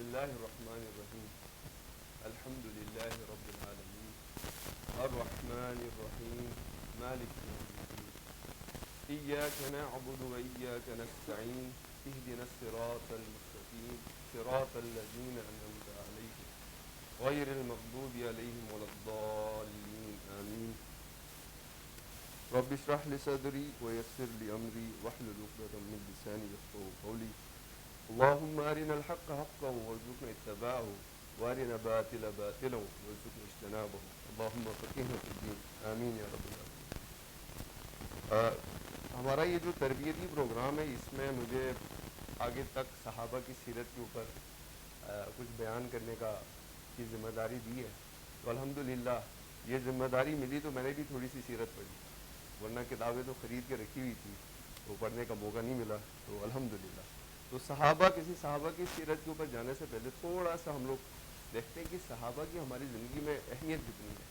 الله الرحمن الرحيم الحمد لله رب العالمين الرحمن الرحيم مالك يوم الدين إياك نعبد وإياك نستعين اهدنا الصراط المستقيم صراط الذين أنعمت عليهم غير المغضوب عليهم ولا الضالين آمين رب اشرح لي صدري ويسر لي أمري واحلل عقدة من لساني يفقهوا قولي اللهم أرنا الحق حقا وارزقنا اتباعه وارنا باطلا باطلا وارزقنا اجتنابه اللهم فقهنا في الدين آمین یا رب العالمین۔ ہمارا یہ جو تربیتی پروگرام ہے اس میں مجھے آگے تک صحابہ کی سیرت کے اوپر کچھ بیان کرنے کی ذمہ داری دی ہے، تو الحمدللہ یہ ذمہ داری ملی تو میں نے بھی تھوڑی سی سیرت پڑھی، ورنہ کتابیں تو خرید کے رکھی ہوئی تھی، وہ پڑھنے کا موقع نہیں ملا، تو الحمدللہ۔ تو کسی صحابہ کی سیرت کے اوپر جانے سے پہلے تھوڑا سا ہم لوگ دیکھتے ہیں کہ صحابہ کی ہماری زندگی میں اہمیت کتنی ہے۔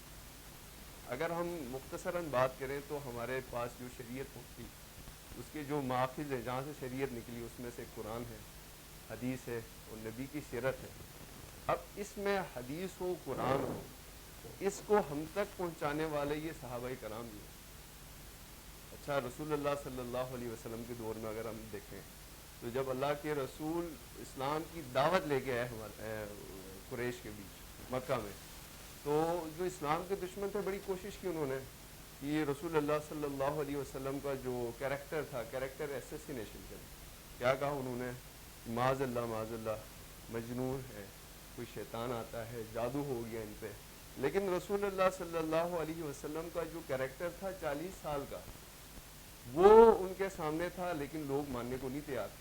اگر ہم مختصراً بات کریں تو ہمارے پاس جو شریعت پہنچی اس کے جو ماخذ ہے جہاں سے شریعت نکلی اس میں سے قرآن ہے، حدیث ہے اور نبی کی سیرت ہے۔ اب اس میں حدیث ہو قرآن ہو، اس کو ہم تک پہنچانے والے یہ صحابہ کرام بھی ہیں۔ اچھا، رسول اللہ صلی اللہ علیہ وسلم کے دور میں اگر ہم دیکھیں تو جب اللہ کے رسول اسلام کی دعوت لے کے آئے ہمارے قریش کے بیچ مکہ میں، تو جو اسلام کے دشمن تھے بڑی کوشش کی انہوں نے کہ رسول اللہ صلی اللہ علیہ وسلم کا جو کیریکٹر تھا، کیریکٹر ایسیسینیشن کریں۔ کیا کہا انہوں نے؟ معاذ اللہ مجنون ہے، کوئی شیطان آتا ہے، جادو ہو گیا ان پہ۔ لیکن رسول اللہ صلی اللہ علیہ وسلم کا جو کیریکٹر تھا 40 سال کا، وہ ان کے سامنے تھا، لیکن لوگ ماننے کو نہیں تیار۔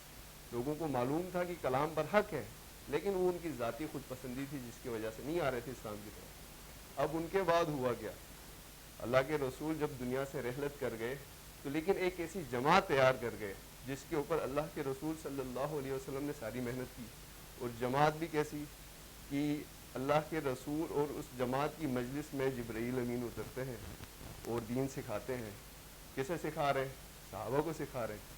لوگوں کو معلوم تھا کہ کلام پر حق ہے، لیکن وہ ان کی ذاتی خود پسندی تھی جس کی وجہ سے نہیں آ رہے تھے اسلام کی طرف۔ اب ان کے بعد ہوا کیا؟ اللہ کے رسول جب دنیا سے رحلت کر گئے تو لیکن ایک ایسی جماعت تیار کر گئے جس کے اوپر اللہ کے رسول صلی اللہ علیہ وسلم نے ساری محنت کی، اور جماعت بھی کیسی کہ اللہ کے رسول اور اس جماعت کی مجلس میں جبرائیل امین اترتے ہیں اور دین سکھاتے ہیں۔ کسے سکھا رہے ہیں؟ صحابہ کو سکھا رہے ہیں۔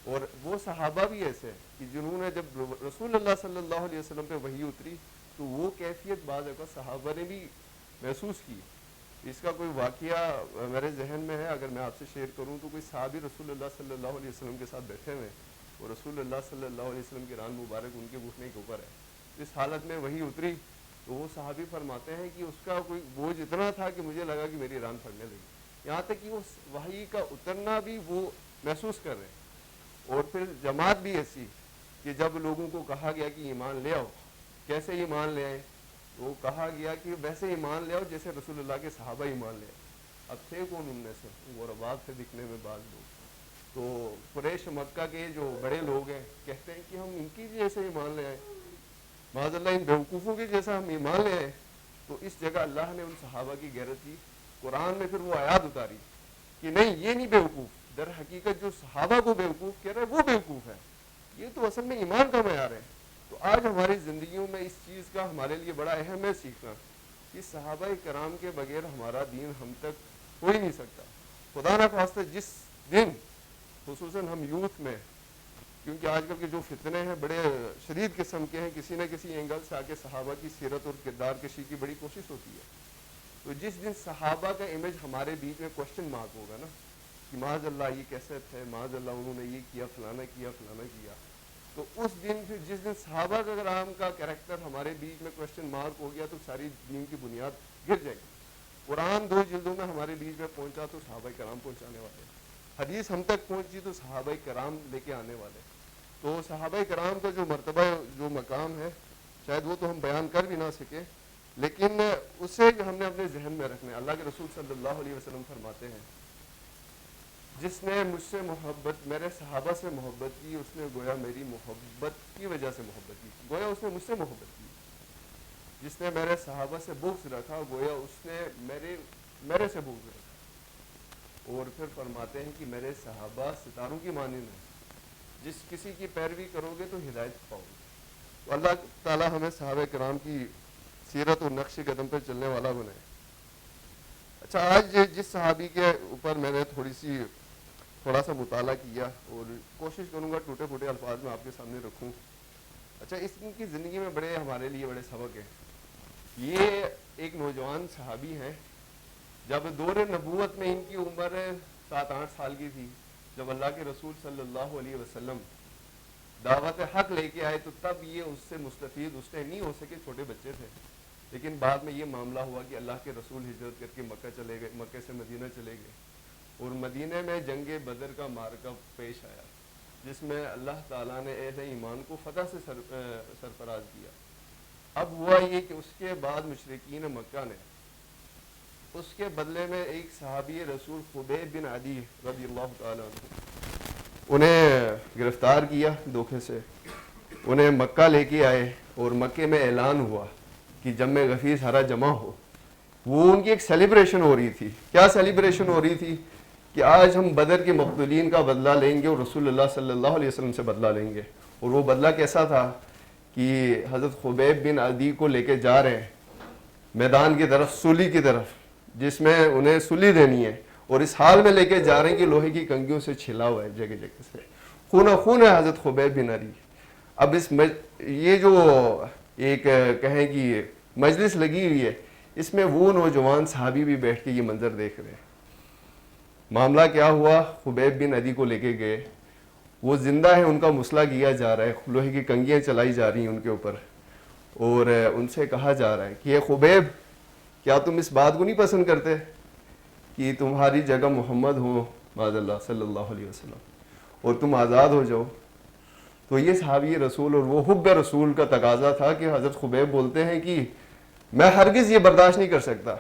اور وہ صحابہ بھی ایسے ہیں کہ جنہوں نے جب رسول اللہ صلی اللہ علیہ وسلم پہ وحی اتری تو وہ کیفیت بعض اوقات صحابہ نے بھی محسوس کی۔ اس کا کوئی واقعہ میرے ذہن میں ہے، اگر میں آپ سے شیئر کروں تو کوئی صحابی رسول اللہ صلی اللہ علیہ وسلم کے ساتھ بیٹھے ہوئے اور رسول اللہ صلی اللہ علیہ وسلم کی ران مبارک ان کے گھٹنے کے اوپر ہے۔ اس حالت میں وحی اتری تو وہ صحابی فرماتے ہیں کہ اس کا کوئی بوجھ اتنا تھا کہ مجھے لگا کہ میری ران پھٹنے لگی، یہاں تک کہ وہ وحی کا اترنا بھی وہ محسوس کر رہے ہیں۔ اور پھر جماعت بھی ایسی کہ جب لوگوں کو کہا گیا کہ ایمان لے آؤ، کیسے ایمان لے آئے؟ تو کہا گیا کہ ویسے ایمان لے آؤ جیسے رسول اللہ کے صحابہ ایمان لے آئے۔ اب تھے کون ان میں سے؟ وہ رباب سے دکھنے میں بعض لوگ، تو قریش مکہ کے جو بڑے لوگ ہیں کہتے ہیں کہ ہم ان کی جیسے ایمان لے آئے، معاذ اللہ ان بیوقوفوں کے جیسا ہم ایمان لے آئے۔ تو اس جگہ اللہ نے ان صحابہ کی غیرت کی، قرآن میں پھر وہ آیات اتاری کہ نہیں، یہ نہیں بیوقوف، در حقیقت جو صحابہ کو بیوقوف کہہ رہے ہیں وہ بیوقوف ہے، یہ تو اصل میں ایمان کا معیار ہے۔ تو آج ہماری زندگیوں میں اس چیز کا ہمارے لیے بڑا اہم ہے سیکھنا کہ صحابہ کرام کے بغیر ہمارا دین ہم تک ہو ہی نہیں سکتا۔ خدا نہ خواستہ جس دن خصوصاً ہم یوتھ میں، کیونکہ آج کل کے جو فتنے ہیں بڑے شدید قسم کے ہیں، کسی نہ کسی اینگل سے آ کے صحابہ کی سیرت اور کردار کشی کی بڑی کوشش ہوتی ہے۔ تو جس دن صحابہ کا امیج ہمارے بیچ میں کوشچن مارک ہوگا نا کہ معاذ اللہ یہ کیسے تھے، معاذ اللہ انہوں نے یہ کیا، فلانا کیا، تو اس دن پھر جس دن صحابہ کرام کا کیریکٹر ہمارے بیچ میں کوشچن مارک ہو گیا تو ساری دین کی بنیاد گر جائے گی۔ قرآن 2 جلدوں میں ہمارے بیچ میں پہنچا تو صحابہ کرام پہنچانے والے، حدیث ہم تک پہنچی تو صحابہ کرام لے کے آنے والے۔ تو صحابہ کرام کا جو مرتبہ، جو مقام ہے، شاید وہ تو ہم بیان کر بھی نہ سکے، لیکن اسے ہم نے اپنے ذہن میں رکھنا ہے۔ اللہ کے رسول صلی اللہ علیہ وسلم فرماتے ہیں جس نے مجھ سے محبت، میرے صحابہ سے محبت کی، اس نے گویا میری محبت کی وجہ سے محبت کی، گویا اس نے مجھ سے محبت کی۔ جس نے میرے صحابہ سے بغض رکھا، گویا اس نے میرے سے بغض رکھا۔ اور پھر فرماتے ہیں کہ میرے صحابہ ستاروں کی مانند ہیں، جس کسی کی پیروی کرو گے تو ہدایت پاؤ گے۔ تو اللہ تعالی ہمیں صحابہ کرام کی سیرت اور نقش قدم پر چلنے والا بنائے۔ اچھا، آج جس صحابی کے اوپر میں نے تھوڑا سا مطالعہ کیا اور کوشش کروں گا ٹوٹے پھوٹے الفاظ میں آپ کے سامنے رکھوں، اچھا اس کی زندگی میں بڑے ہمارے لیے بڑے سبق ہیں. یہ ایک نوجوان صحابی ہیں, جب دور نبوت میں ان کی عمر 7-8 سال کی تھی, جب اللہ کے رسول صلی اللہ علیہ وسلم دعوت حق لے کے آئے تو تب یہ اس سے مستفید اس ٹائم نہیں ہو سکے, چھوٹے بچے تھے. لیکن بعد میں یہ معاملہ ہوا کہ اللہ کے رسول ہجرت کر کے مکہ چلے گئے, مکہ سے مدینہ چلے گئے, اور مدینہ میں جنگ بدر کا معرکہ پیش آیا, جس میں اللہ تعالیٰ نے اہل ایمان کو فتح سے سرفراز کیا. اب ہوا یہ کہ اس کے بعد مشرکین مکہ نے اس کے بدلے میں ایک صحابی رسول خبیب بن عدی رضی اللہ تعالیٰ عنہ انہیں گرفتار کیا دھوکے سے, انہیں مکہ لے کے آئے, اور مکے میں اعلان ہوا کہ جم غفیر سارا جمع ہو. وہ ان کی ایک سیلیبریشن ہو رہی تھی. کیا سیلیبریشن ہو رہی تھی؟ کہ آج ہم بدر کے مقتولین کا بدلہ لیں گے اور رسول اللہ صلی اللہ علیہ وسلم سے بدلہ لیں گے. اور وہ بدلہ کیسا تھا کہ حضرت خبیب بن عدی کو لے کے جا رہے ہیں میدان کی طرف, سولی کی طرف, جس میں انہیں سلی دینی ہے, اور اس حال میں لے کے جا رہے ہیں کہ لوہے کی کنگیوں سے چھلا ہوا ہے جگہ جگہ سے, خون خون ہے حضرت خبیب بن عدی. اب یہ جو ایک کہیں کہ مجلس لگی ہوئی ہے, اس میں وہ نوجوان صحابی بھی بیٹھ کے یہ منظر دیکھ رہے ہیں. معاملہ کیا ہوا, خبیب بن عدی کو لے کے گئے, وہ زندہ ہے, ان کا مسئلہ کیا جا رہا ہے, لوہے کی کنگیاں چلائی جا رہی ہیں ان کے اوپر, اور ان سے کہا جا رہا ہے کہ یہ خبیب کیا تم اس بات کو نہیں پسند کرتے کہ تمہاری جگہ محمد ہو معاذ اللہ صلی اللہ علیہ وسلم, اور تم آزاد ہو جاؤ. تو یہ صحابی رسول اور وہ حب رسول کا تقاضا تھا کہ حضرت خبیب بولتے ہیں کہ میں ہرگز یہ برداشت نہیں کر سکتا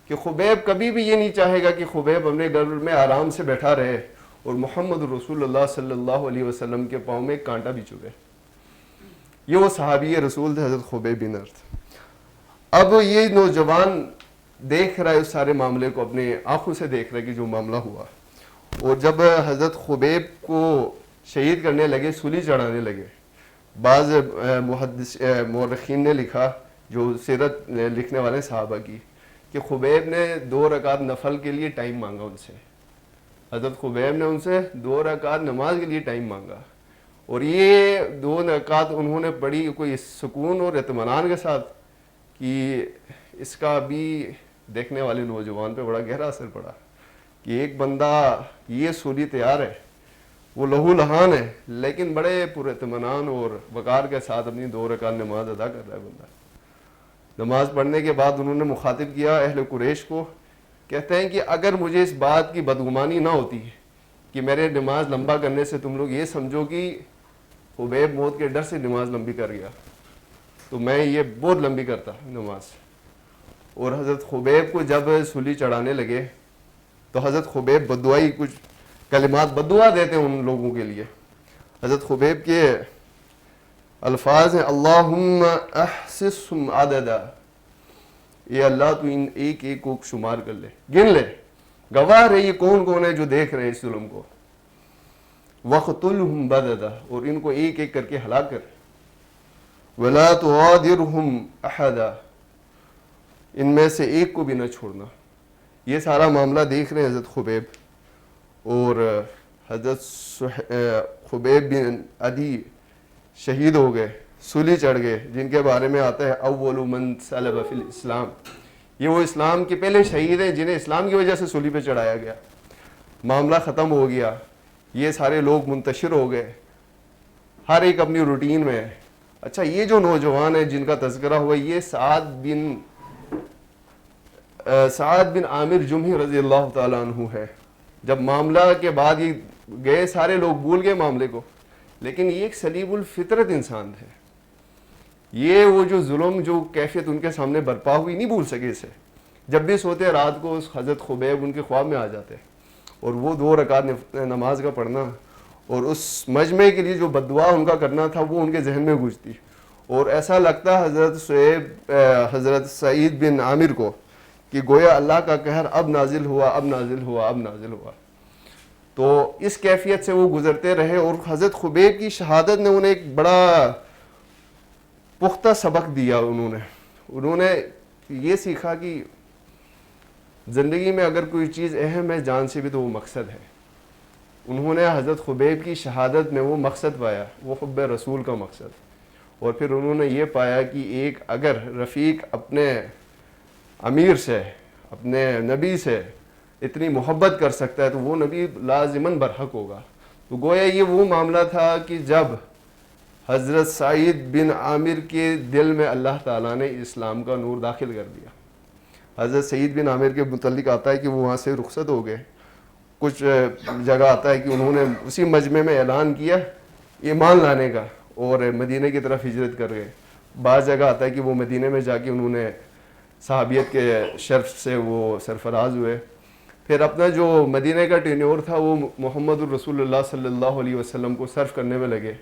کہ خبیب کبھی بھی یہ نہیں چاہے گا کہ خبیب اپنے گھر میں آرام سے بیٹھا رہے اور محمد رسول اللہ صلی اللہ علیہ وسلم کے پاؤں میں ایک کانٹا بھی چبھے. یہ وہ صحابی رسول تھے حضرت خبیب بن عرط. اب یہ نوجوان دیکھ رہا ہے اس سارے معاملے کو, اپنے آنکھوں سے دیکھ رہا ہے کہ جو معاملہ ہوا, اور جب حضرت خبیب کو شہید کرنے لگے, سولی چڑھانے لگے, بعض مورخین نے لکھا, جو سیرت لکھنے والے صحابہ کی, کہ خبیب نے 2 رکعت نفل کے لیے ٹائم مانگا ان سے. حضرت خبیب نے ان سے 2 رکعت نماز کے لیے ٹائم مانگا, اور یہ 2 رکعت انہوں نے پڑھی کوئی سکون اور اطمینان کے ساتھ, کہ اس کا بھی دیکھنے والے نوجوان پہ بڑا گہرا اثر پڑا کہ ایک بندہ یہ سولی تیار ہے, وہ لہو لہان ہے, لیکن بڑے پر اطمینان اور وقار کے ساتھ اپنی 2 رکعت نماز ادا کر رہا ہے بندہ. نماز پڑھنے کے بعد انہوں نے مخاطب کیا اہل قریش کو, کہتے ہیں کہ اگر مجھے اس بات کی بدگمانی نہ ہوتی کہ میرے نماز لمبا کرنے سے تم لوگ یہ سمجھو کہ خبیب موت کے ڈر سے نماز لمبی کر گیا, تو میں یہ بہت لمبی کرتا نماز. اور حضرت خبیب کو جب سولی چڑھانے لگے تو حضرت خبیب بددعائی کچھ کلمات بددعا دیتے ہیں ان لوگوں کے لیے. حضرت خبیب کے الفاظ ہیں, اللہم احسسہم عددا, اے اللہ تو ان ایک ایک کو شمار کر لے, گن لے, گواہ رہے یہ کون کون ہے جو دیکھ رہے ہیں اس ظلم کو. وقتلہم بددا, اور ان کو ایک ایک کر کے ہلاک کر. ولا تغادرہم احدا, ان میں سے ایک کو بھی نہ چھوڑنا. یہ سارا معاملہ دیکھ رہے ہیں حضرت خبیب, اور حضرت خبیب بن عدی شہید ہو گئے, سولی چڑھ گئے, جن کے بارے میں آتا ہے اول من سلب فی الاسلام, یہ وہ اسلام کے پہلے شہید ہیں جنہیں اسلام کی وجہ سے سولی پہ چڑھایا گیا. معاملہ ختم ہو گیا, یہ سارے لوگ منتشر ہو گئے, ہر ایک اپنی روٹین میں. اچھا یہ جو نوجوان ہیں جن کا تذکرہ ہوا, یہ سعد بن عامر جمحی رضی اللہ تعالیٰ عنہ ہے. جب معاملہ کے بعد یہ گئے, سارے لوگ بھول گئے معاملے کو, لیکن یہ ایک سلیب الفطرت انسان ہے. یہ وہ جو ظلم, جو کیفیت ان کے سامنے برپا ہوئی, نہیں بھول سکے اسے. جب بھی سوتے رات کو حضرت خبیب ان کے خواب میں آ جاتے, اور وہ 2 رکعت نماز کا پڑھنا اور اس مجمع کے لیے جو بددعا ان کا کرنا تھا وہ ان کے ذہن میں گزرتی, اور ایسا لگتا حضرت سعید بن عامر کو کہ گویا اللہ کا قہر اب نازل ہوا, اب نازل ہوا, اب نازل ہوا. تو اس کیفیت سے وہ گزرتے رہے, اور حضرت خبیب کی شہادت نے انہیں ایک بڑا پختہ سبق دیا. انہوں نے یہ سیکھا کہ زندگی میں اگر کوئی چیز اہم ہے جان سے بھی تو وہ مقصد ہے. انہوں نے حضرت خبیب کی شہادت میں وہ مقصد پایا, وہ حب رسول کا مقصد, اور پھر انہوں نے یہ پایا کہ ایک اگر رفیق اپنے امیر سے, اپنے نبی سے اتنی محبت کر سکتا ہے تو وہ نبی لازماً برحق ہوگا. تو گویا یہ وہ معاملہ تھا کہ جب حضرت سعید بن عامر کے دل میں اللہ تعالیٰ نے اسلام کا نور داخل کر دیا. حضرت سعید بن عامر کے متعلق آتا ہے کہ وہ وہاں سے رخصت ہو گئے. کچھ جگہ آتا ہے کہ انہوں نے اسی مجمع میں اعلان کیا ایمان لانے کا اور مدینہ کی طرف ہجرت کر گئے. بعض جگہ آتا ہے کہ وہ مدینہ میں جا کے انہوں نے صحابیت کے شرف سے وہ سرفراز ہوئے. پھر اپنا جو مدینہ کا ٹینیور تھا وہ محمد الرسول اللہ صلی اللہ علیہ وسلم کو سرف کرنے میں لگے,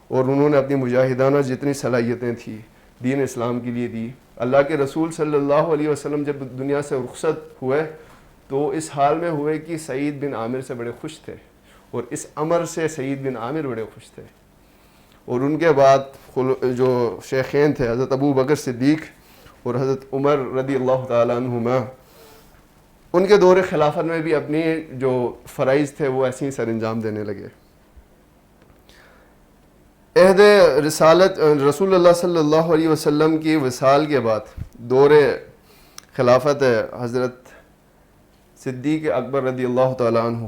اور انہوں نے اپنی مجاہدانہ جتنی صلاحیتیں تھیں دین اسلام کے لیے دی. اللہ کے رسول صلی اللہ علیہ وسلم جب دنیا سے رخصت ہوئے تو اس حال میں ہوئے کہ سعید بن عامر سے بڑے خوش تھے, اور اس امر سے سعید بن عامر بڑے خوش تھے. اور ان کے بعد جو شیخین تھے حضرت ابو بکر صدیق اور حضرت عمر رضی اللہ تعالیٰ عنہما, ان کے دور خلافت میں بھی اپنی جو فرائض تھے وہ ایسے ہی سر انجام دینے لگے. عہد رسالت رسول اللہ صلی اللہ علیہ وسلم کی وصال کے بعد دور خلافت حضرت صدیق اکبر رضی اللہ تعالیٰ عنہ,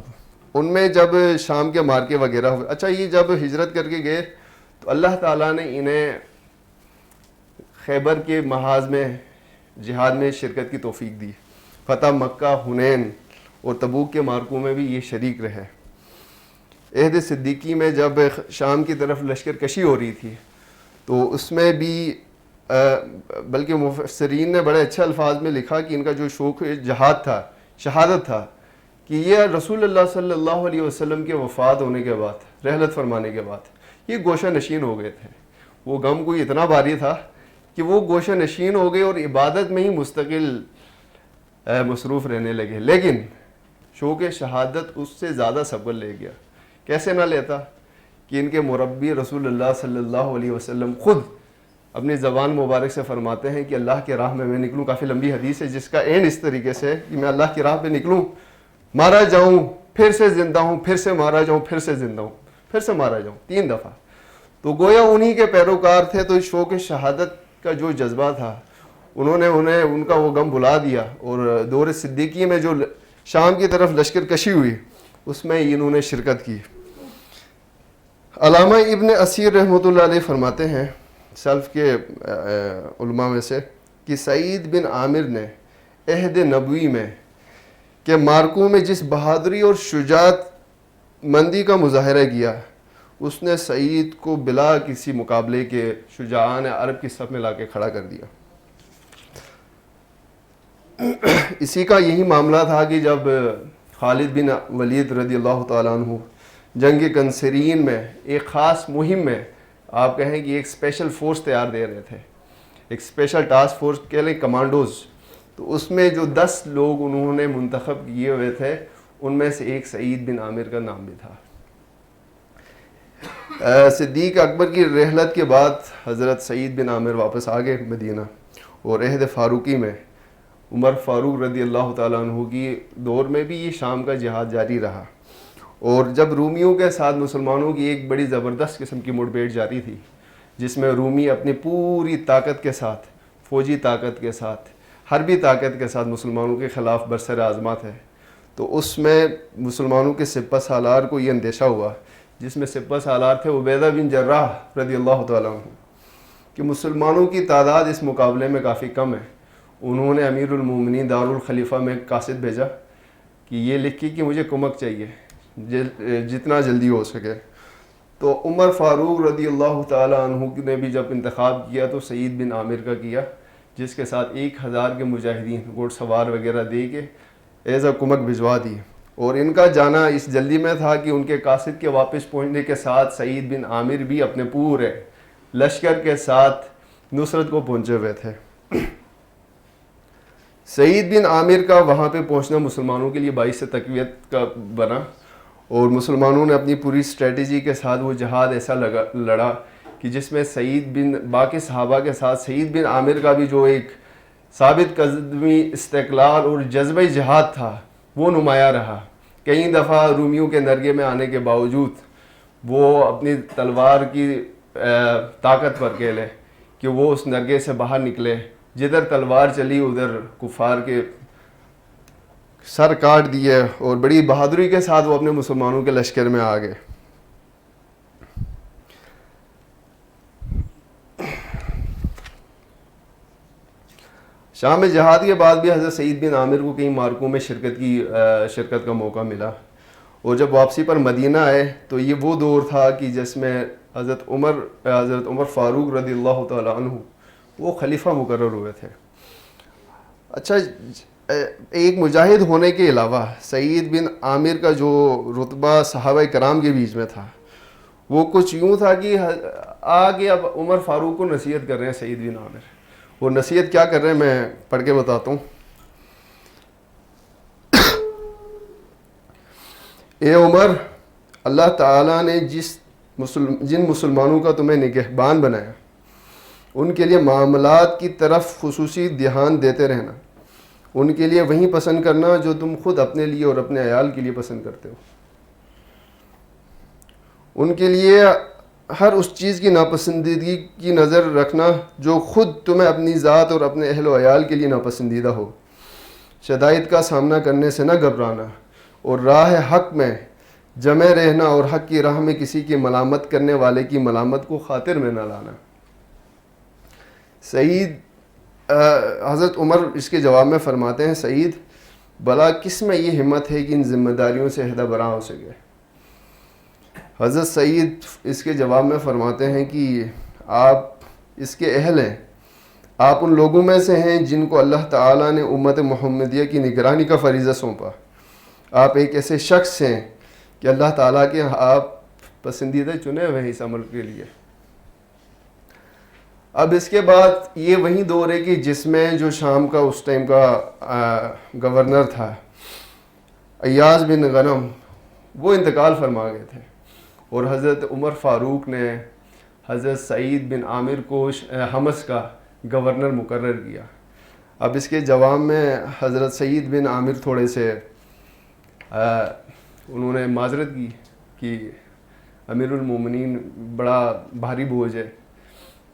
ان میں جب شام کے مارکے وغیرہ ہوئے, اچھا یہ جب ہجرت کر کے گئے تو اللہ تعالیٰ نے انہیں خیبر کے محاذ میں جہاد میں شرکت کی توفیق دی. فتح مکہ, حنین اور تبوک کے مارکوں میں بھی یہ شریک رہے. عہد صدیقی میں جب شام کی طرف لشکر کشی ہو رہی تھی تو اس میں بھی بلکہ مفسرین نے بڑے اچھے الفاظ میں لکھا کہ ان کا جو شوق جہاد تھا, شہادت تھا, کہ یہ رسول اللہ صلی اللہ علیہ وسلم کے وفات ہونے کے بعد, رحلت فرمانے کے بعد یہ گوشہ نشین ہو گئے تھے. وہ غم کوئی اتنا بھاری تھا کہ وہ گوشہ نشین ہو گئے اور عبادت میں ہی مستقل مصروف رہنے لگے. لیکن شوق شہادت اس سے زیادہ صبر لے گیا. کیسے نہ لیتا کہ ان کے مربی رسول اللہ صلی اللہ علیہ وسلم خود اپنی زبان مبارک سے فرماتے ہیں کہ اللہ کے راہ میں نکلوں. کافی لمبی حدیث ہے جس کا عین اس طریقے سے کہ میں اللہ کی راہ پہ نکلوں, مارا جاؤں پھر سے زندہ ہوں, پھر سے مارا جاؤں پھر سے زندہ ہوں, پھر سے مارا جاؤں, 3 دفعہ. تو گویا انہی کے پیروکار تھے. تو شوق شہادت کا جو جذبہ تھا انہوں نے ان کا وہ غم بھلا دیا, اور دور صدیقی میں جو شام کی طرف لشکر کشی ہوئی اس میں انہوں نے شرکت کی. علامہ ابن اسیر رحمۃ اللہ علیہ فرماتے ہیں سلف کے علماء میں سے کہ سعید بن عامر نے عہد نبوی میں کہ مارکوں میں جس بہادری اور شجاعت مندی کا مظاہرہ کیا اس نے سعید کو بلا کسی مقابلے کے شجاعان عرب کی صف میں لا کے کھڑا کر دیا. اسی کا یہی معاملہ تھا کہ جب خالد بن ولید رضی اللہ تعالیٰ عنہ جنگ کنسرین میں ایک خاص مہم میں آپ کہیں کہ ایک اسپیشل فورس تیار دے رہے تھے, ایک اسپیشل ٹاسک فورس کہہ لیں کمانڈوز, تو اس میں جو 10 لوگ انہوں نے منتخب کیے ہوئے تھے ان میں سے ایک سعید بن عامر کا نام بھی تھا. صدیق اکبر کی رحلت کے بعد حضرت سعید بن عامر واپس آ گئے مدینہ, اور عہد فاروقی میں عمر فاروق رضی اللہ تعالیٰ عنہ کی دور میں بھی یہ شام کا جہاد جاری رہا. اور جب رومیوں کے ساتھ مسلمانوں کی ایک بڑی زبردست قسم کی مٹ بھیڑ جاری تھی جس میں رومی اپنی پوری طاقت کے ساتھ, فوجی طاقت کے ساتھ, حربی طاقت کے ساتھ مسلمانوں کے خلاف برسر آزما تھے, تو اس میں مسلمانوں کے سپہ سالار کو یہ اندیشہ ہوا, جس میں سپہ سالار تھے عبیدہ بن جراح رضی اللہ تعالیٰ عنہ, کہ مسلمانوں کی تعداد اس مقابلے میں کافی کم ہے. انہوں نے امیر المومنین دارالخلیفہ میں قاصد بھیجا کہ یہ لکھی کہ مجھے کمک چاہیے جتنا جلدی ہو سکے. تو عمر فاروق رضی اللہ تعالیٰ عنہ نے بھی جب انتخاب کیا تو سعید بن عامر کا کیا, جس کے ساتھ 1000 کے مجاہدین گھوڑ سوار وغیرہ دے کے ایز اے کمک بھجوا دی. اور ان کا جانا اس جلدی میں تھا کہ ان کے قاصد کے واپس پہنچنے کے ساتھ سعید بن عامر بھی اپنے پورے لشکر کے ساتھ نصرت کو پہنچے ہوئے تھے. سعید بن عامر کا وہاں پہ پہنچنا مسلمانوں کے لیے باعث تقویت کا بنا, اور مسلمانوں نے اپنی پوری اسٹریٹجی کے ساتھ وہ جہاد ایسا لڑا کہ جس میں سعید بن باقی صحابہ کے ساتھ سعید بن عامر کا بھی جو ایک ثابت قدمی, استقلال اور جذبہ جہاد تھا وہ نمایاں رہا. کئی دفعہ رومیوں کے نرگے میں آنے کے باوجود وہ اپنی تلوار کی طاقتور کہہ لے کہ وہ اس نرگے سے باہر نکلے. جدھر تلوار چلی ادھر کفار کے سر کاٹ دیے اور بڑی بہادری کے ساتھ وہ اپنے مسلمانوں کے لشکر میں آ گئے. شام میں جہاد کے بعد بھی حضرت سعید بن عامر کو کئی معرکوں میں شرکت کا موقع ملا، اور جب واپسی پر مدینہ آئے تو یہ وہ دور تھا کہ جس میں حضرت عمر فاروق رضی اللہ تعالیٰ عنہ وہ خلیفہ مقرر ہوئے تھے. اچھا، ایک مجاہد ہونے کے علاوہ سعید بن عامر کا جو رتبہ صحابہ کرام کے بیچ میں تھا وہ کچھ یوں تھا کہ آگے اب عمر فاروق کو نصیحت کر رہے ہیں سعید بن عامر. وہ نصیحت کیا کر رہے ہیں میں پڑھ کے بتاتا ہوں. اے عمر، اللہ تعالیٰ نے جن مسلمانوں کا تمہیں نگہبان بنایا ان کے لیے معاملات کی طرف خصوصی دھیان دیتے رہنا. ان کے لیے وہی پسند کرنا جو تم خود اپنے لیے اور اپنے عیال کے لیے پسند کرتے ہو. ان کے لیے ہر اس چیز کی ناپسندیدگی کی نظر رکھنا جو خود تمہیں اپنی ذات اور اپنے اہل و عیال کے لیے ناپسندیدہ ہو. شدائد کا سامنا کرنے سے نہ گھبرانا اور راہ حق میں جمع رہنا اور حق کی راہ میں کسی کی ملامت کرنے والے کی ملامت کو خاطر میں نہ لانا. حضرت عمر اس کے جواب میں فرماتے ہیں، سعید، بلا کس میں یہ ہمت ہے کہ ان ذمہ داریوں سے عہدہ براں ہو سکے. حضرت سعید اس کے جواب میں فرماتے ہیں کہ آپ اس کے اہل ہیں. آپ ان لوگوں میں سے ہیں جن کو اللہ تعالیٰ نے امت محمدیہ کی نگرانی کا فریضہ سونپا. آپ ایک ایسے شخص ہیں کہ اللہ تعالیٰ کے آپ پسندیدہ چنے ہوئے ہیں اس عمل کے لیے. اب اس کے بعد یہ وہی دور ہے کہ جس میں جو شام کا اس ٹائم کا گورنر تھا ایاز بن غنم، وہ انتقال فرما گئے تھے، اور حضرت عمر فاروق نے حضرت سعید بن عامر کو حمص کا گورنر مقرر کیا. اب اس کے جواب میں حضرت سعید بن عامر تھوڑے سے انہوں نے معذرت کی کہ امیر المومنین بڑا بھاری بوجھ ہے،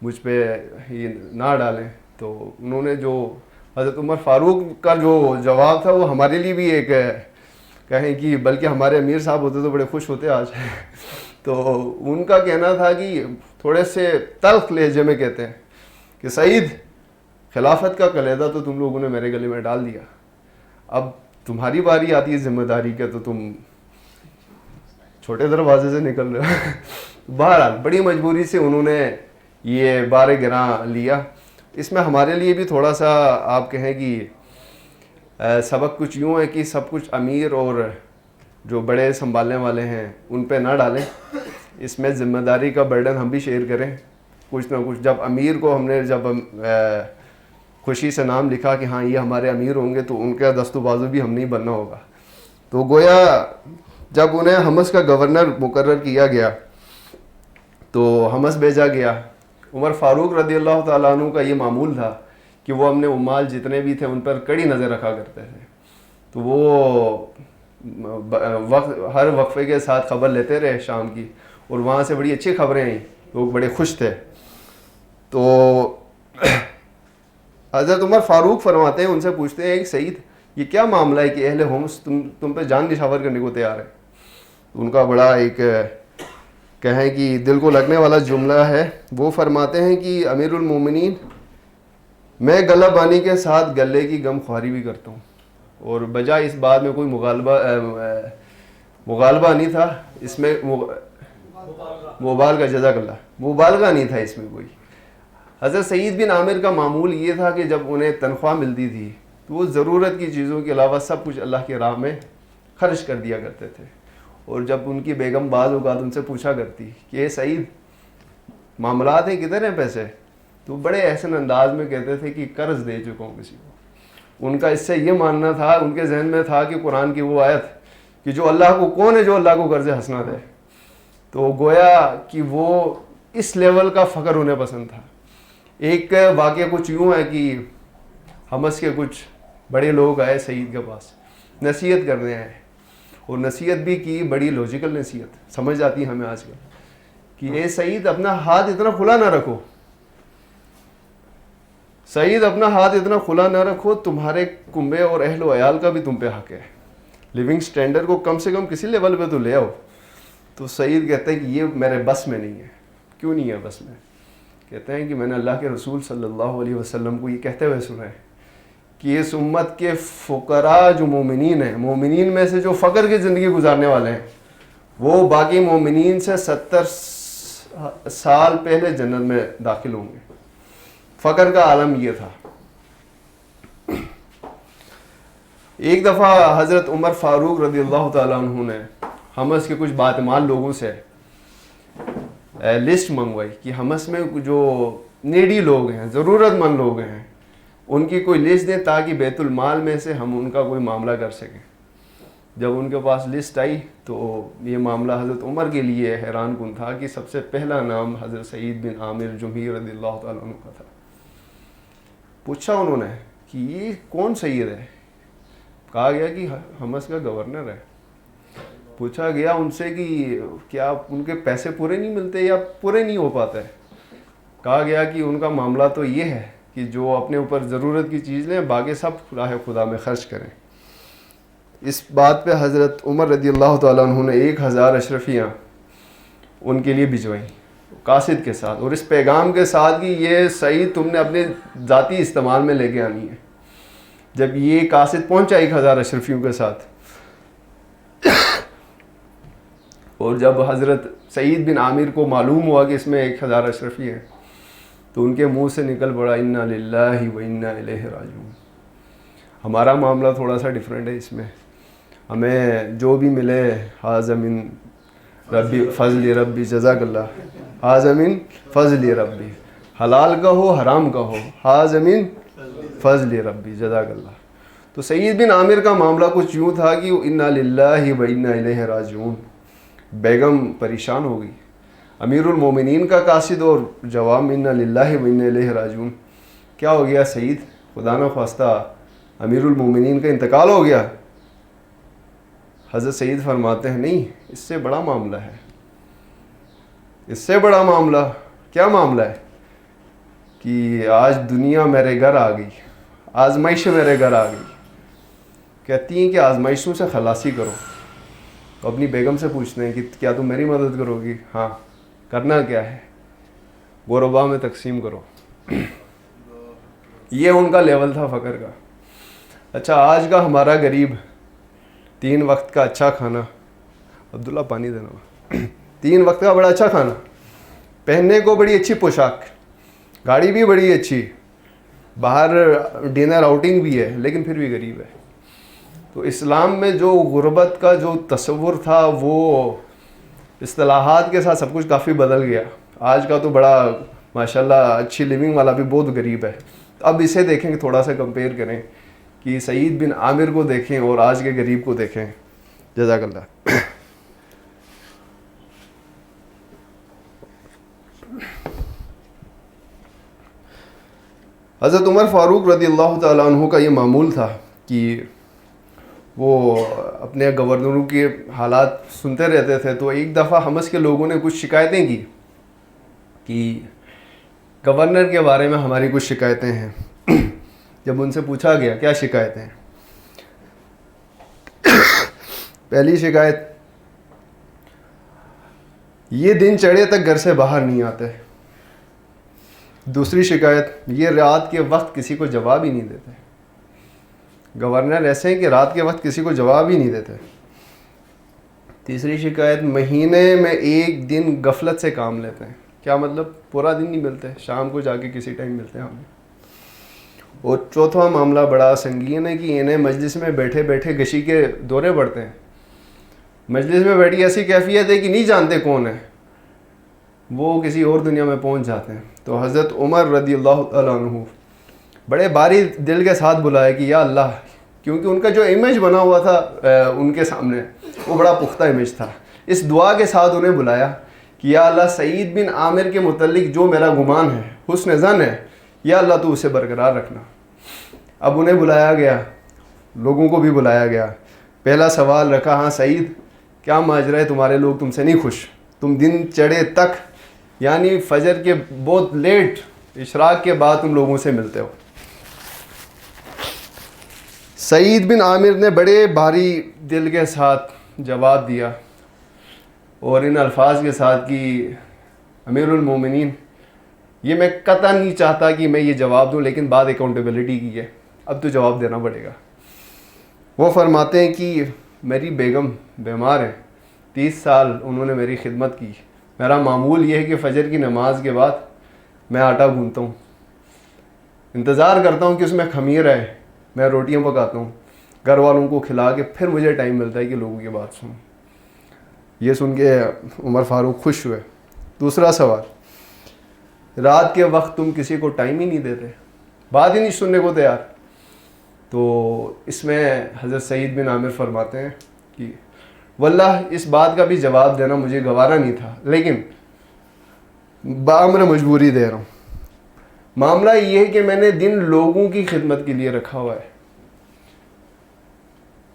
مجھ پہ یہ نہ ڈالیں. تو انہوں نے جو حضرت عمر فاروق کا جو جواب تھا وہ ہمارے لیے بھی ایک کہیں کہ بلکہ ہمارے امیر صاحب ہوتے تو بڑے خوش ہوتے آج. تو ان کا کہنا تھا کہ تھوڑے سے تلخ لہجے میں کہتے ہیں کہ سعید، خلافت کا کلیدہ تو تم لوگوں نے میرے گلے میں ڈال دیا، اب تمہاری باری آتی ہے ذمہ داری کا تو تم چھوٹے دروازے سے نکل رہے ہو. بہرحال بڑی مجبوری سے انہوں نے یہ بار گراں لیا. اس میں ہمارے لیے بھی تھوڑا سا آپ کہیں کہ سبق کچھ یوں ہے کہ سب کچھ امیر اور جو بڑے سنبھالنے والے ہیں ان پہ نہ ڈالیں. اس میں ذمہ داری کا برڈن ہم بھی شیئر کریں کچھ نہ کچھ. جب امیر کو ہم نے جب خوشی سے نام لکھا کہ ہاں یہ ہمارے امیر ہوں گے تو ان کا دست و بازو بھی ہم نہیں بننا ہوگا. تو گویا جب انہیں حمص کا گورنر مقرر کیا گیا تو حمص بھیجا گیا. عمر فاروق رضی اللہ تعالیٰ عنہ کا یہ معمول تھا کہ وہ اپنے عمال جتنے بھی تھے ان پر کڑی نظر رکھا کرتے تھے. تو وہ ہر وقفے کے ساتھ خبر لیتے رہے شام کی، اور وہاں سے بڑی اچھی خبریں آئیں، لوگ بڑے خوش تھے. تو حضرت عمر فاروق فرماتے ہیں، ان سے پوچھتے ہیں کہ سعید یہ کیا معاملہ ہے کہ اہل ہومس تم پہ جان نشاور کرنے کو تیار ہے. ان کا بڑا ایک کہیں کہ دل کو لگنے والا جملہ ہے. وہ فرماتے ہیں کہ امیر المومنین، میں گلہ بانی کے ساتھ گلے کی غم خواری بھی کرتا ہوں، اور بجائے اس بات میں کوئی مغالبہ نہیں تھا، اس میں مبالغہ، جزاک اللہ، مبالغہ نہیں تھا اس میں کوئی. حضرت سعید بن عامر کا معمول یہ تھا کہ جب انہیں تنخواہ ملتی تھی تو وہ ضرورت کی چیزوں کے علاوہ سب کچھ اللہ کی راہ میں خرچ کر دیا کرتے تھے. اور جب ان کی بیگم بعض اوقات ان سے پوچھا کرتی کہ اے سعید معاملات ہیں کدھر ہیں پیسے، تو بڑے احسن انداز میں کہتے تھے کہ قرض دے چکا ہوں کسی کو. ان کا اس سے یہ ماننا تھا، ان کے ذہن میں تھا کہ قرآن کی وہ آیت کہ جو اللہ کو کون ہے جو اللہ کو قرض حسنہ دے. تو گویا کہ وہ اس لیول کا فخر انہیں پسند تھا. ایک واقعہ کچھ یوں ہے کہ حمص کے کچھ بڑے لوگ آئے سعید کے پاس نصیحت کرنے آئے، اور نصیحت بھی کی بڑی لاجیکل نصیحت سمجھ آتی ہے ہمیں آج کل کہ اے سعید اپنا ہاتھ اتنا کھلا نہ رکھو، سعید اپنا ہاتھ اتنا کھلا نہ رکھو، تمہارے کنبے اور اہل و عیال کا بھی تم پہ حق ہے، لیونگ سٹینڈرڈ کو کم سے کم کسی لیول پہ تو لے آؤ۔ تو سعید کہتے ہیں کہ یہ میرے بس میں نہیں ہے۔ کیوں نہیں ہے بس میں؟ کہتے ہیں کہ میں نے اللہ کے رسول صلی اللہ علیہ وسلم کو یہ کہتے ہوئے سنا ہے کہ اس امت کے فقراء جو مومنین ہیں، مومنین میں سے جو فقر کی زندگی گزارنے والے ہیں، وہ باقی مومنین سے 70 سال پہلے جنت میں داخل ہوں گے۔ فقر کا عالم یہ تھا۔ ایک دفعہ حضرت عمر فاروق رضی اللہ تعالیٰ عنہ نے حمص کے کچھ باتمان لوگوں سے لسٹ منگوائی کہ حمص میں جو نیڈی لوگ ہیں، ضرورت مند لوگ ہیں، ان کی کوئی لسٹ دیں تاکہ بیت المال میں سے ہم ان کا کوئی معاملہ کر سکیں۔ جب ان کے پاس لسٹ آئی تو یہ معاملہ حضرت عمر کے لیے حیران کن تھا کہ سب سے پہلا نام حضرت سعید بن عامر جمحی رضی اللہ تعالیٰ عنہ کا تھا۔ پوچھا انہوں نے کہ یہ کون سید ہے؟ کہا گیا کہ حمص کا گورنر ہے۔ پوچھا گیا ان سے کہ کیا ان کے پیسے پورے نہیں ملتے یا پورے نہیں ہو پاتے؟ کہا گیا کہ ان کا معاملہ تو یہ ہے کہ جو اپنے اوپر ضرورت کی چیز لیں، باقی سب راہ خدا میں خرچ کریں۔ اس بات پہ حضرت عمر رضی اللہ تعالیٰ عنہ نے 1000 اشرفیاں ان کے لیے بھجوائیں قاصد کے ساتھ، اور اس پیغام کے ساتھ کہ یہ سعید تم نے اپنے ذاتی استعمال میں لے کے آنی ہے۔ جب یہ قاصد پہنچا 1000 اشرفیوں کے ساتھ، اور جب حضرت سعید بن عامر کو معلوم ہوا کہ اس میں 1000 اشرفی ہیں، تو ان کے منہ سے نکل پڑا انا للہ و انا الیہ راجعون۔ ہمارا معاملہ تھوڑا سا ڈیفرنٹ ہے، اس میں ہمیں جو بھی ملے ھذا من ربی فضل ربی، جزاک اللہ، ھذا من فضل ربی، حلال کا ہو حرام کا ہو، ھذا من فضل ربی، جزاک اللہ۔ تو سعید بن عامر کا معاملہ کچھ یوں تھا کہ انا للہ و انا الیہ راجعون۔ بیگم پریشان ہو گئی، امیر المومنین کا قاصد اور جواب انا للہ و انا الیہ راجعون۔ کیا ہو گیا سعید؟ خدا نہ خواستہ امیر المومنین کا انتقال ہو گیا؟ حضرت سعید فرماتے ہیں نہیں، اس سے بڑا معاملہ ہے، اس سے بڑا معاملہ۔ کیا معاملہ ہے؟ کہ آج دنیا میرے گھر آ گئی، آزمائش میرے گھر آ گئی۔ کہتی ہیں کہ آزمائشوں سے خلاصی کرو۔ تو اپنی بیگم سے پوچھتے ہیں کہ کیا تم میری مدد کرو گی؟ ہاں۔ کرنا کیا ہے؟ غربا میں تقسیم کرو۔ یہ ان کا لیول تھا فقر کا۔ اچھا، آج کا ہمارا غریب 3 وقت کا اچھا کھانا، عبداللہ پانی دینا، 3 وقت کا بڑا اچھا کھانا، پہننے کو بڑی اچھی پوشاک، گاڑی بھی بڑی اچھی، باہر ڈنر آؤٹنگ بھی ہے، لیکن پھر بھی غریب ہے۔ تو اسلام میں جو غربت کا جو تصور تھا وہ اصطلاحات کے ساتھ سب کچھ کافی بدل گیا۔ آج کا تو بڑا ماشاءاللہ اچھی لیونگ والا بھی بہت غریب ہے۔ اب اسے دیکھیں کہ تھوڑا سا کمپیئر کریں کہ سعید بن عامر کو دیکھیں اور آج کے غریب کو دیکھیں۔ جزاک اللہ۔ حضرت عمر فاروق رضی اللہ تعالیٰ عنہ کا یہ معمول تھا کہ وہ اپنے گورنروں کے حالات سنتے رہتے تھے۔ تو ایک دفعہ حمص کے لوگوں نے کچھ شکایتیں کی کہ گورنر کے بارے میں ہماری کچھ شکایتیں ہیں۔ جب ان سے پوچھا گیا کیا شکایتیں ہیں، پہلی شکایت، یہ دن چڑھے تک گھر سے باہر نہیں آتے۔ دوسری شکایت، یہ رات کے وقت کسی کو جواب ہی نہیں دیتے۔ گورنر ایسے ہیں کہ رات کے وقت کسی کو جواب ہی نہیں دیتے۔ تیسری شکایت، مہینے میں 1 دن غفلت سے کام لیتے ہیں۔ کیا مطلب؟ پورا دن نہیں ملتے، شام کو جا کے کسی ٹائم ملتے ہیں ہمیں۔ اور چوتھا معاملہ بڑا سنگین ہے کہ انہیں مجلس میں بیٹھے بیٹھے غشی کے دورے پڑتے ہیں۔ مجلس میں بیٹھی ایسی کیفیت ہے کہ نہیں جانتے کون ہے، وہ کسی اور دنیا میں پہنچ جاتے ہیں۔ تو حضرت عمر رضی اللہ عنہ بڑے باری دل کے ساتھ بلایا کہ یا اللہ، کیونکہ ان کا جو امیج بنا ہوا تھا ان کے سامنے وہ بڑا پختہ امیج تھا۔ اس دعا کے ساتھ انہیں بلایا کہ یا اللہ، سعید بن عامر کے متعلق جو میرا گمان ہے، حسن ظن ہے، یا اللہ تو اسے برقرار رکھنا۔ اب انہیں بلایا گیا، لوگوں کو بھی بلایا گیا۔ پہلا سوال رکھا، ہاں سعید، کیا ماجرا ہے، تمہارے لوگ تم سے نہیں خوش؟ تم دن چڑھے تک یعنی فجر کے بہت لیٹ اشراق کے بعد تم لوگوں سے ملتے ہو. سعید بن عامر نے بڑے بھاری دل کے ساتھ جواب دیا اور ان الفاظ کے ساتھ کہ امیر المومنین یہ میں قطعا نہیں چاہتا کہ میں یہ جواب دوں، لیکن بات اکاؤنٹیبلٹی کی ہے، اب تو جواب دینا پڑے گا. وہ فرماتے ہیں کہ میری بیگم بیمار ہے، 30 سال انہوں نے میری خدمت کی. میرا معمول یہ ہے کہ فجر کی نماز کے بعد میں آٹا گوندتا ہوں، انتظار کرتا ہوں کہ اس میں خمیر ہے، میں روٹیاں پکاتا ہوں، گھر والوں کو کھلا کے پھر مجھے ٹائم ملتا ہے کہ لوگوں کی بات سنوں. یہ سن کے عمر فاروق خوش ہوئے. دوسرا سوال، رات کے وقت تم کسی کو ٹائم ہی نہیں دیتے، بات ہی نہیں سننے کو تیار. تو اس میں حضرت سعید بن عامر فرماتے ہیں کہ واللہ اس بات کا بھی جواب دینا مجھے گوارا نہیں تھا، لیکن بامر مجبوری دے رہا ہوں. معاملہ یہ ہے کہ میں نے دن لوگوں کی خدمت کے لیے رکھا ہوا ہے،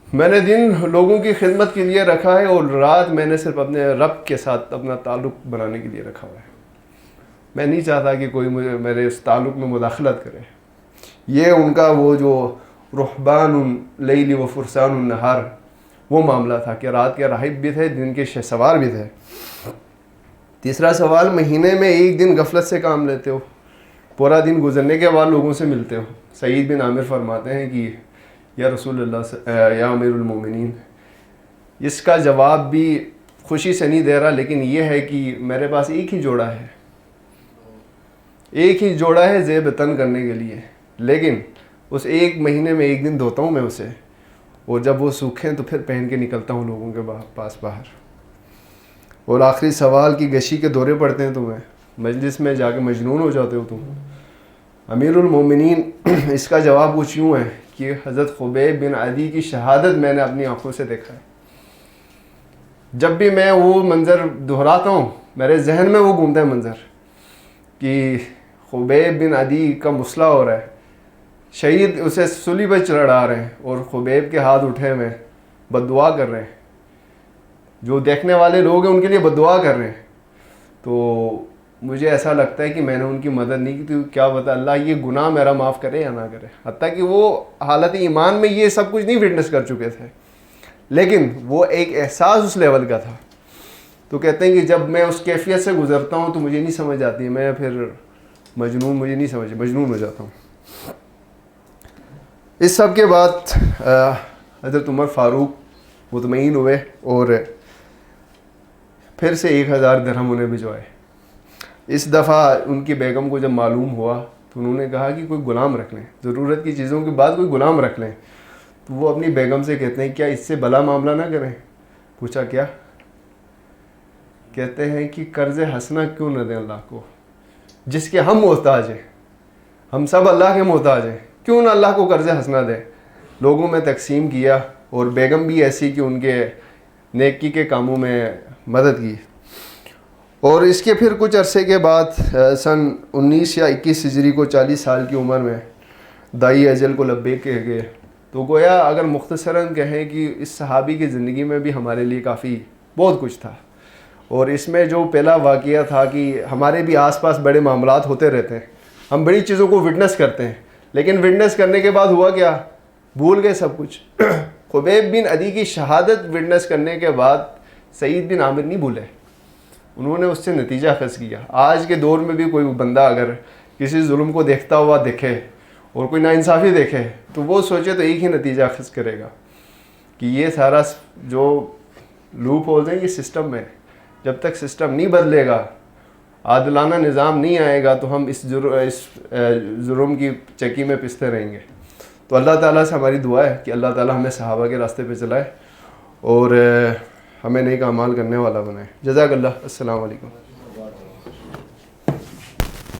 میں نے دن لوگوں کی خدمت کے لیے رکھا ہے، اور رات میں نے صرف اپنے رب کے ساتھ اپنا تعلق بنانے کے لیے رکھا ہوا ہے. میں نہیں چاہتا کہ کوئی مجھے میرے اس تعلق میں مداخلت کرے. یہ ان کا وہ جو رہبان اللیل و فرسان النہار وہ معاملہ تھا کہ رات کے راہب بھی تھے، دن کے سوار بھی تھے. تیسرا سوال، مہینے میں ایک دن غفلت سے کام لیتے ہو، پورا دن گزرنے کے بعد لوگوں سے ملتے ہو. سعید بن عامر فرماتے ہیں کہ یا رسول اللہ یا امیر المومنین، اس کا جواب بھی خوشی سے نہیں دے رہا، لیکن یہ ہے کہ میرے پاس ایک ہی جوڑا ہے، ایک ہی جوڑا ہے زیب تن کرنے کے لیے، لیکن اس ایک مہینے میں ایک دن دھوتا ہوں میں اسے، اور جب وہ سوکھیں تو پھر پہن کے نکلتا ہوں لوگوں کے پاس باہر. اور آخری سوال کی گشی کے دورے پڑتے ہیں تمہیں، مجلس میں جا کے مجنون ہو جاتے ہو تم. امیر المومنین اس کا جواب کچھ یوں ہے کہ حضرت خبیب بن عدی کی شہادت میں نے اپنی آنکھوں سے دیکھا ہے. جب بھی میں وہ منظر دہراتا ہوں میرے ذہن میں وہ گھومتا ہے منظر کہ خبیب بن عدی کا مسئلہ ہو رہا ہے، شہید اسے سولی پہ چڑھا رہے ہیں اور خبیب کے ہاتھ اٹھے ہوئے بد دعا کر رہے ہیں، جو دیکھنے والے لوگ ہیں ان کے لیے بد دعا کر رہے ہیں. تو مجھے ایسا لگتا ہے کہ میں نے ان کی مدد نہیں کی، تو کیا بتا اللہ یہ گناہ میرا معاف کرے یا نہ کرے. حتیٰ کہ وہ حالت ایمان میں یہ سب کچھ نہیں وٹنس کر چکے تھے، لیکن وہ ایک احساس اس لیول کا تھا. تو کہتے ہیں کہ جب میں اس کیفیت سے گزرتا ہوں تو مجھے نہیں سمجھ آتی، میں پھر مجنون ہو جاتا ہوں. اس سب کے بعد حضرت عمر فاروق مطمئن ہوئے اور پھر سے 1000 درہم انہیں بھجوائے. اس دفعہ ان کی بیگم کو جب معلوم ہوا تو انہوں نے کہا کہ کوئی غلام رکھ لیں، ضرورت کی چیزوں کے بعد کوئی غلام رکھ لیں. تو وہ اپنی بیگم سے کہتے ہیں کیا اس سے بلا معاملہ نہ کریں. پوچھا کیا؟ کہتے ہیں کہ قرض حسنہ کیوں نہ دیں اللہ کو، جس کے ہم محتاج ہیں، ہم سب اللہ کے محتاج ہیں، کیوں نہ اللہ کو قرض حسنہ دیں. لوگوں میں تقسیم کیا، اور بیگم بھی ایسی کہ ان کے نیکی کے کاموں میں مدد کی. اور اس کے پھر کچھ عرصے کے بعد سن 19 یا 21 ہجری کو 40 سال کی عمر میں دائی اجل کو لبیک کہہ گئے. تو گویا اگر مختصراً کہیں کہ اس صحابی کی زندگی میں بھی ہمارے لیے کافی بہت کچھ تھا. اور اس میں جو پہلا واقعہ تھا کہ ہمارے بھی آس پاس بڑے معاملات ہوتے رہتے ہیں، ہم بڑی چیزوں کو وٹنس کرتے ہیں، لیکن وٹنس کرنے کے بعد ہوا کیا؟ بھول گئے سب کچھ. خبیب بن عدی کی شہادت وٹنس کرنے کے بعد سعید بن عامر نہیں بھولے، انہوں نے اس سے نتیجہ اخذ کیا. آج کے دور میں بھی کوئی بندہ اگر کسی ظلم کو دیکھتا ہوا دیکھے اور کوئی ناانصافی دیکھے تو وہ سوچے تو ایک ہی نتیجہ اخذ کرے گا کہ یہ سارا جو لوپ ہولز ہیں یہ سسٹم میں، جب تک سسٹم نہیں بدلے گا، عادلانہ نظام نہیں آئے گا تو ہم اس جرم کی چکی میں پستے رہیں گے. تو اللہ تعالیٰ سے ہماری دعا ہے کہ اللہ تعالیٰ ہمیں صحابہ کے راستے پہ چلائے اور ہمیں نیک اعمال کرنے والا بنائے. جزاک اللہ. السلام علیکم.